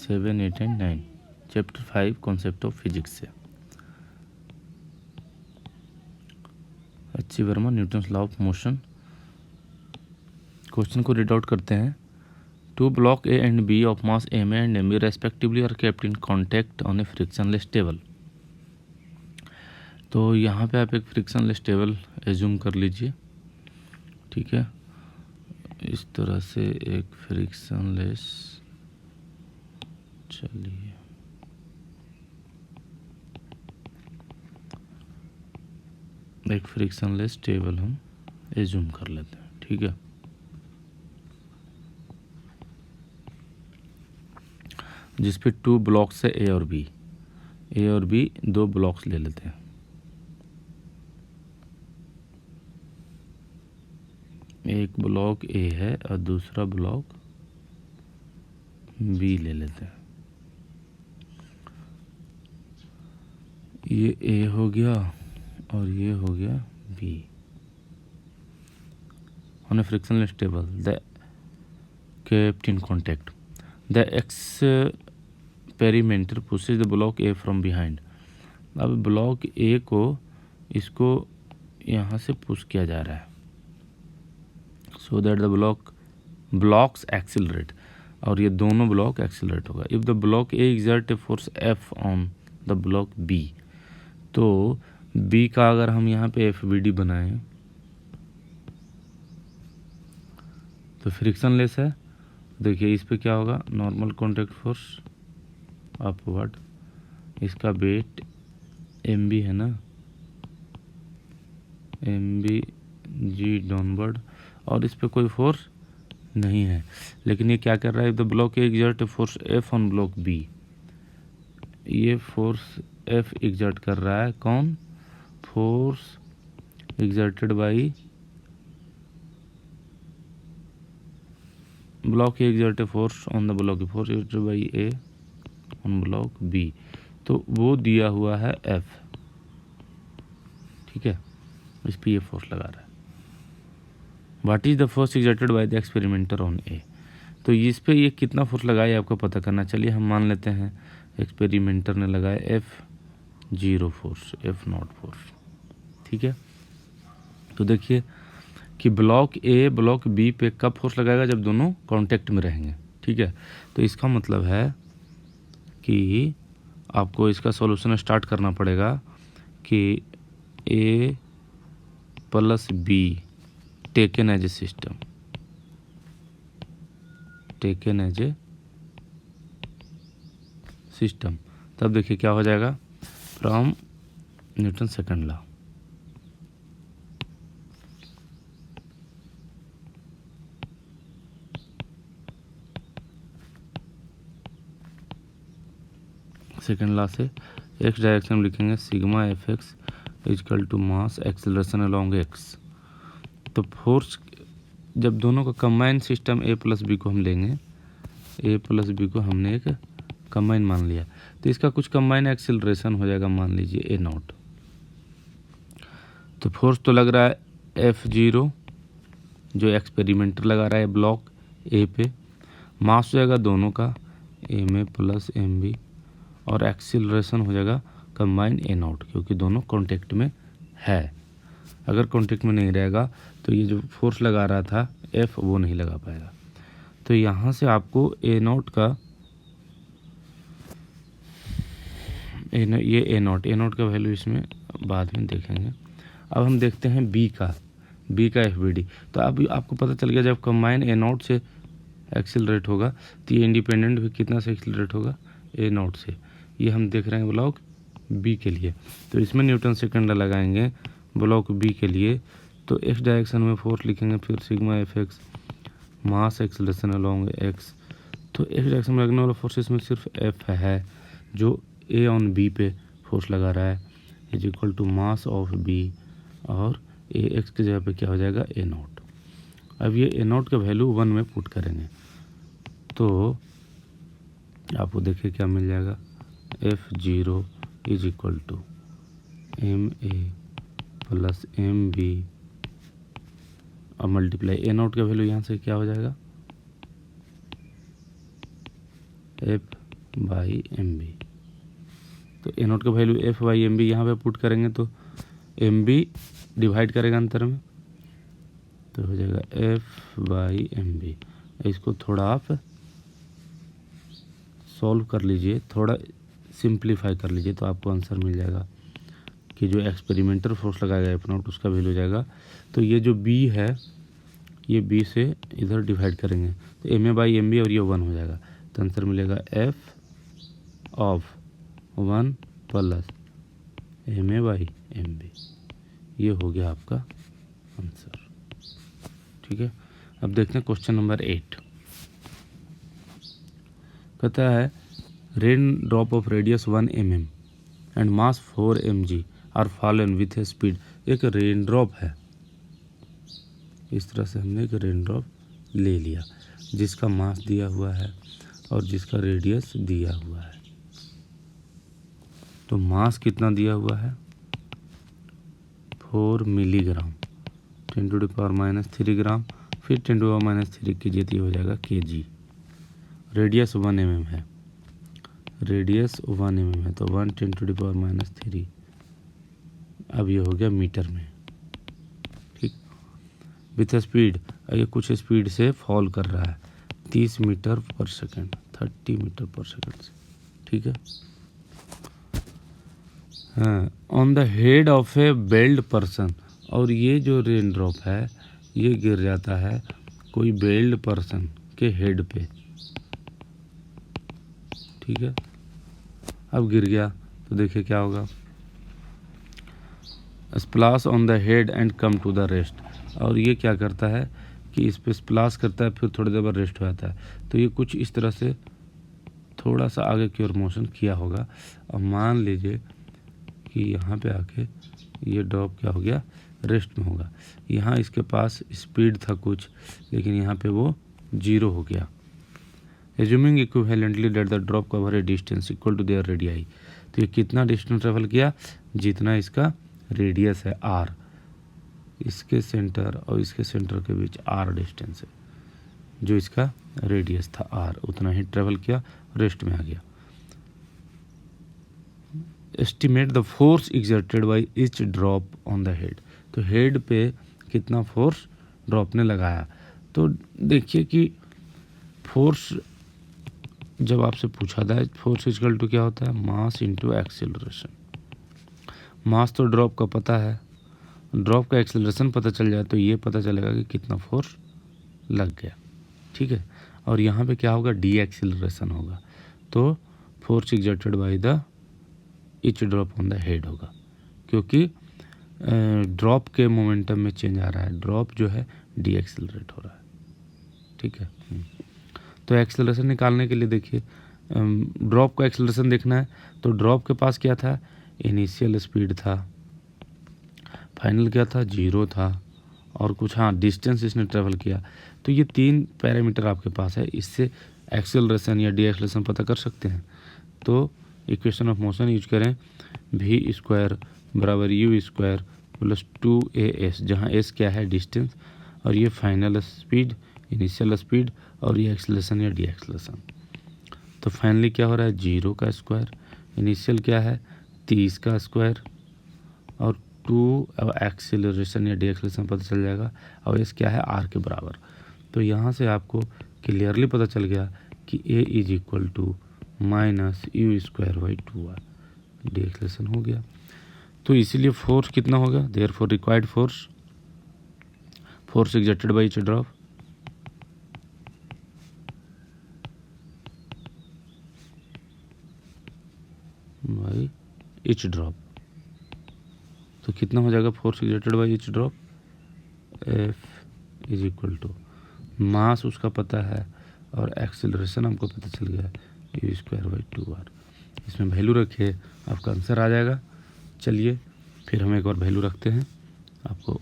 7, 8 and 9 chapter 5 concept of physics से। अच्छी Verma, Newton's law of motion. Question को read out करते हैं। Two block A and B of mass M and M B respectively are kept in contact on a frictionless table. तो यहाँ पे आप एक फ्रिक्शनलेस टेबल एज्यूम कर लीजिए, ठीक है। इस तरह से एक फ्रिक्शनलेस, चलिए एक फ्रिक्शनलेस टेबल हम एज्यूम कर लेते हैं, ठीक है। जिस पे 2 ब्लॉक्स है ए और बी 2 ब्लॉक्स ले लेते हैं। एक ब्लॉक ए है और दूसरा ब्लॉक बी ले लेते हैं। ये ए हो गया और ये हो गया B. On a frictionless table the kept in contact, the experimenter pushes the block A from behind। अब ब्लॉक ए को इसको यहाँ से पुश किया जा रहा है, so that the blocks accelerate, और ये दोनों ब्लॉक एक्सेलरेट होगा। If the block A exert a force F on the block B, तो B का अगर हम यहाँ पे FBD बनाएं तो फ्रिक्शनलेस है। देखिए इस पे क्या होगा, नॉर्मल कॉन्टैक्ट फोर्स अपवर्ड, इसका वेट एम बी है ना, एम बी जी डाउनवर्ड, और इस पे कोई फोर्स नहीं है। लेकिन ये क्या कर रहा है, the block exert force F on block B, ये फोर्स एफ एग्जर्ट कर रहा है। कौन? Force exerted by block A exert force on the block, force exerted by A on block B, तो वो दिया हुआ है एफ, ठीक है। इस पे ये फोर्स लगा रहा है। What is the force exerted by the experimenter on a, तो इस पे ये कितना फोर्स लगाया आपको पता करना। चलिए हम मान लेते हैं एक्सपेरिमेंटर ने लगाया F0 फोर्स, F0 फोर्स, ठीक है। तो देखिए कि ब्लॉक ए ब्लॉक बी पे कब फोर्स लगाएगा, जब दोनों कांटेक्ट में रहेंगे, ठीक है। तो इसका मतलब है कि आपको इसका सॉल्यूशन स्टार्ट करना पड़ेगा कि A plus B taken as a system, taken as a system, तब देखिए क्या हो जाएगा, from Newton second law. Second law से एक्स डायरेक्शन में लिखेंगे sigma F X is equal to mass acceleration along X. तो फोर्स जब दोनों का combine system A plus B को हम लेंगे, ए प्लस बी को हमने एक कंबाइन मान लिया, तो इसका कुछ कंबाइन एक्सेलरेशन हो जाएगा, मान लीजिए A0। तो फोर्स तो लग रहा है F0 जो एक्सपेरिमेंटर लगा रहा है ब्लॉक ए पे, मास हो जाएगा दोनों का M A plus M B, और एक्सीलरेशन हो जाएगा कंबाइन A0, क्योंकि दोनों कांटेक्ट में है। अगर कांटेक्ट में नहीं रहेगा तो ये जो फोर्स लगा रहा था F वो नहीं लगा पाएगा। तो यहाँ से आपको A0 का ये A0 का वैल्यू इसमें बाद में देखेंगे। अब हम देखते हैं बी का FBD। तो अब आपको पता चल गया जब कंबाइन A0 से एक्सीलरेट होगा तो ये इंडिपेंडेंट भी कितना से एक्सीलरेट होगा, A0 से। ये हम देख रहे हैं ब्लॉक बी के लिए, तो इसमें न्यूटन सेकंड लॉ लगाएंगे ब्लॉक बी के लिए। तो एक्स डायरेक्शन में फोर्स लिखेंगे, फिर sigma F X mass acceleration along X. तो एक्स डायरेक्शन में लगने वाला फोर्स इसमें सिर्फ एफ है, जो ए ऑन बी पे फोर्स लगा रहा है, is equal to mass of B, और ए एक्स की जगह पे क्या हो जाएगा, A0। अब ये A0 का वैल्यू 1 में पुट करेंगे तो आपको देखिए क्या मिल जाएगा, F0 is equal to M A plus M B और मल्टीप्लाई A0 का वैल्यू यहाँ से क्या हो जाएगा, बाई एम बी। तो ए नोट का value F by M B यहाँ पर पुट करेंगे तो एम बी डिवाइड करेगा अंतर में, तो हो जाएगा एफ बाई एम बी। इसको थोड़ा आप सॉल्व कर लीजिए, थोड़ा सिंप्लीफाई कर लीजिए तो आपको आंसर मिल जाएगा कि जो एक्सपेरिमेंटल फोर्स लगाएगा एफ नॉट उसका वैल्यू हो जाएगा। तो ये जो बी है ये बी से इधर डिवाइड करेंगे तो M A by M B और ये 1 हो जाएगा, तो आंसर मिलेगा F of 1 plus M A by M B. ये हो गया आपका आंसर। ठीक है, अब देखते हैं क्वेश्चन नंबर 8। कहता है rain drop of radius 1 mm and mass 4 mg are fallen with a speed. एक रेन ड्रॉप है, इस तरह से हमने एक रेन ड्रॉप ले लिया जिसका मास दिया हुआ है और जिसका रेडियस दिया हुआ है। तो मास कितना दिया हुआ है 4 मिलीग्राम, 10⁻³ ग्राम, फिर 10⁻³ कीजिए तो हो जाएगा kg। रेडियस 1 mm है, रेडियस 1 mm है तो 1 10⁻³ अब ये हो गया मीटर में। ठीक, विथ स्पीड, ये कुछ स्पीड से फॉल कर रहा है 30 मीटर पर सेकेंड, 30 मीटर पर सेकेंड से। ठीक है, हाँ, on the head of a bald person, और ये जो रेन ड्रॉप है ये गिर जाता है कोई बेल्ड पर्सन के हेड पे। ठीक है, अब गिर गया तो देखिए क्या होगा, splash on the head and come to the rest. और ये क्या करता है कि इस पे स्प्लाश करता है फिर थोड़ी देर बाद रेस्ट हो जाता है। तो ये कुछ इस तरह से थोड़ा सा आगे की ओर मोशन किया होगा। अब मान लीजिए कि यहाँ पे आके ये ड्रॉप क्या हो गया, रेस्ट में होगा। यहाँ इसके पास स्पीड था कुछ, लेकिन यहाँ पे वो 0 हो गया। Assuming equivalently that the drop cover a distance equal to their radii. तो ये कितना डिस्टेंस ट्रेवल किया, जितना इसका रेडियस है r, इसके सेंटर और इसके सेंटर के बीच r डिस्टेंस है, जो इसका रेडियस था r, उतना ही ट्रेवल किया, रेस्ट में आ गया। Estimate the force exerted by each drop on the head. तो हेड पे कितना फोर्स ड्रॉप ने लगाया। तो देखिए कि फोर्स जब आपसे पूछा था फोर्स इक्वल टू क्या होता है, मास इंटू एक्सेलरेशन। मास तो ड्रॉप का पता है, ड्रॉप का एक्सेलरेशन पता चल जाए तो ये पता चलेगा कि कितना फोर्स लग गया। ठीक है, और यहाँ पे क्या होगा, डी एक्सेलरेशन होगा। तो force exerted by the each drop on the head होगा, क्योंकि ड्रॉप के मोमेंटम में चेंज आ रहा है, ड्रॉप जो है डी एक्सेलरेट हो रहा है। ठीक है, तो एक्सेलरेशन निकालने के लिए देखिए ड्रॉप का एक्सेलरेशन देखना है तो ड्रॉप के पास क्या था, इनिशियल स्पीड था, फाइनल क्या था 0 था, और कुछ हाँ डिस्टेंस इसने ट्रेवल किया। तो ये 3 पैरामीटर आपके पास है, इससे एक्सेलरेशन या डी एक्सेलरेशन पता कर सकते हैं। तो इक्वेशन ऑफ मोशन यूज करें, v² बराबर u² प्लस 2as, जहाँ s क्या है डिस्टेंस, और ये फाइनल स्पीड, इनिशियल स्पीड, और ये एक्सेलरेशन या डी एक्सेलरेशन। तो फाइनली क्या हो रहा है 0 का स्क्वायर, इनिशियल क्या है 30 का स्क्वायर, और 2 एक्सेलरेशन या डी एक्सेलरेशन पता चल जाएगा, और s क्या है r के बराबर। तो यहाँ से आपको क्लियरली पता चल गया कि a is equal to -u²/2r, the acceleration हो गया। तो इसीलिए फोर्स कितना होगा, therefore required force exerted by each drop by each drop. तो कितना हो जाएगा force exerted by each drop, F is equal to mass उसका पता है और एक्सेलरेशन हमको पता चल गया u²/2r। इसमें वैल्यू रखिए, आपका आंसर आ जाएगा। चलिए फिर हम एक और वैल्यू रखते हैं। आपको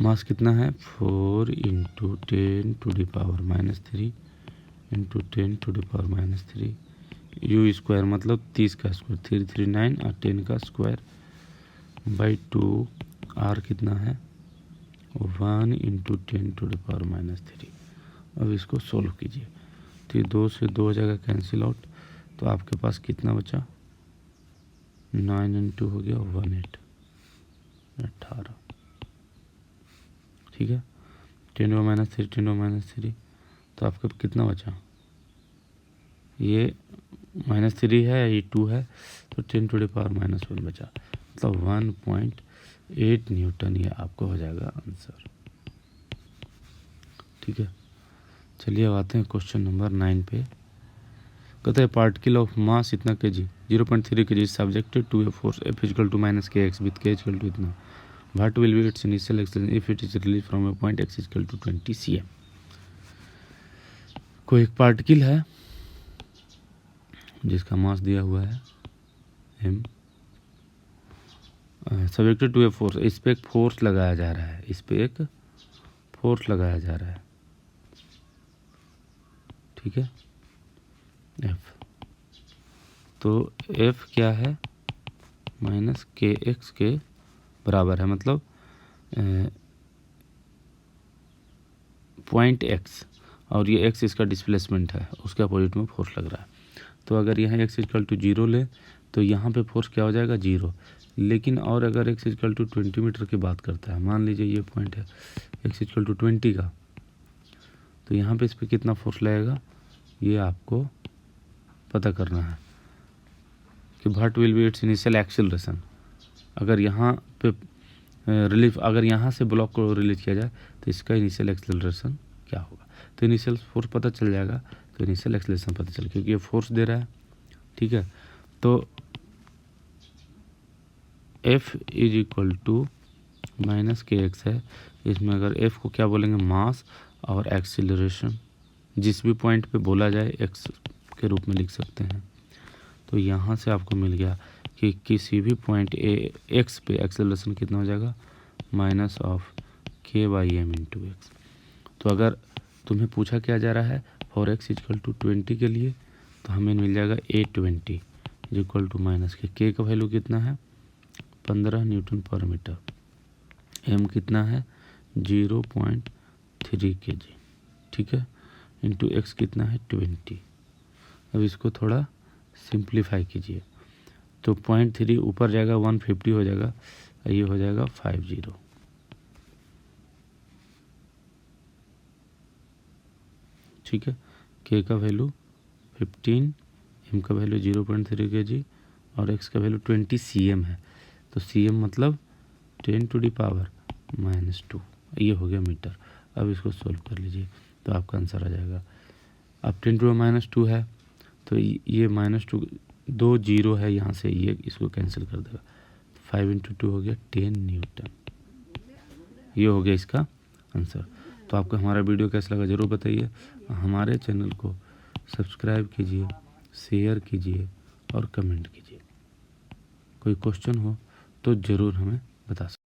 मास कितना है 4 × 10⁻³ इंटू 10⁻³ u² मतलब 30 का स्क्वायर 339 और 10 का स्क्वायर बाई 2, r कितना है 1 × 10⁻³ अब इसको सोल्व कीजिए। तो ये 2 से 2 हो जाएगा कैंसिल आउट, तो आपके पास कितना बचा, 9 इंटू हो गया 18, 18। ठीक है, 10⁻³ 10⁻³ तो आपका कितना बचा, ये -3 है, ये 2 है, तो 10⁻⁻1 बचा, मतलब 1.8 न्यूटन ये आपको हो जाएगा आंसर। ठीक है, चलिए अब आते हैं क्वेश्चन नंबर 9 पे। कहते हैं पार्टिकल ऑफ मास इतना kg 0.3 kg subjected to a force F equal to -kx with k equal to इतना, what will be its initial acceleration if it is release from a point x equal to 20 cm। कोई एक particle है जिसका मास दिया हुआ है m, subjected to a force, इस पे एक फोर्स लगाया जा रहा है, इस पे एक फोर्स लगाया जा रहा है। ठीक है, F, तो F क्या है, -kx के बराबर है, मतलब पॉइंट x, और ये x इसका डिस्प्लेसमेंट है, उसके अपोजिट में फोर्स लग रहा है। तो अगर यहाँ x इक्वल टू 0 ले तो यहाँ पे फोर्स क्या हो जाएगा, 0। लेकिन और अगर x इक्वल टू 20 मीटर की बात करता है, मान लीजिए ये पॉइंट है x इक्वल टू 20 का, तो यहाँ पे इस पर कितना फोर्स लगेगा ये आपको पता करना है कि what will be its initial acceleration. अगर यहाँ पे रिलीफ, अगर यहाँ से ब्लॉक को रिलीज किया जाए तो इसका इनिशियल एक्सेलरेशन क्या होगा। तो इनिशियल फोर्स पता चल जाएगा, तो इनिशियल एक्सेलरेशन पता चल, क्योंकि ये फोर्स दे रहा है। ठीक है, तो F is equal to -kx है, इसमें अगर F को क्या बोलेंगे, मास, और एक्सेलरेशन जिस भी पॉइंट पे बोला जाए x के रूप में लिख सकते हैं। तो यहाँ से आपको मिल गया कि किसी भी पॉइंट x पे एक्सेलरेशन कितना हो जाएगा, -k/m × x। तो अगर तुम्हें पूछा क्या जा रहा है फॉर x इक्वल टू 20 के लिए, तो हमें मिल जाएगा 820 इक्वल टू -k का वैल्यू कितना है, 15 न्यूटन पर मीटर, m कितना है 0.3 kg। ठीक है, इंटू x कितना है 20। अब इसको थोड़ा सिंप्लीफाई कीजिए, तो 0.3 ऊपर जाएगा 150 हो जाएगा, ये हो जाएगा 50। ठीक है, k का वैल्यू 15, m का वैल्यू 0.3 kg और x का वैल्यू 20 cm है। तो cm मतलब 10⁻⁻², ये हो गया मीटर। अब इसको सोल्व कर लीजिए तो आपका आंसर आ जाएगा। अब 10⁻² है तो ये -2, 2 0 है, यहाँ से ये इसको कैंसिल कर देगा, 5 × 2 हो गया 10 न्यूटन। ये हो गया इसका आंसर। तो आपको हमारा वीडियो कैसा लगा ज़रूर बताइए। हमारे चैनल को सब्सक्राइब कीजिए, शेयर कीजिए और कमेंट कीजिए। कोई क्वेश्चन हो तो ज़रूर हमें बता सकते।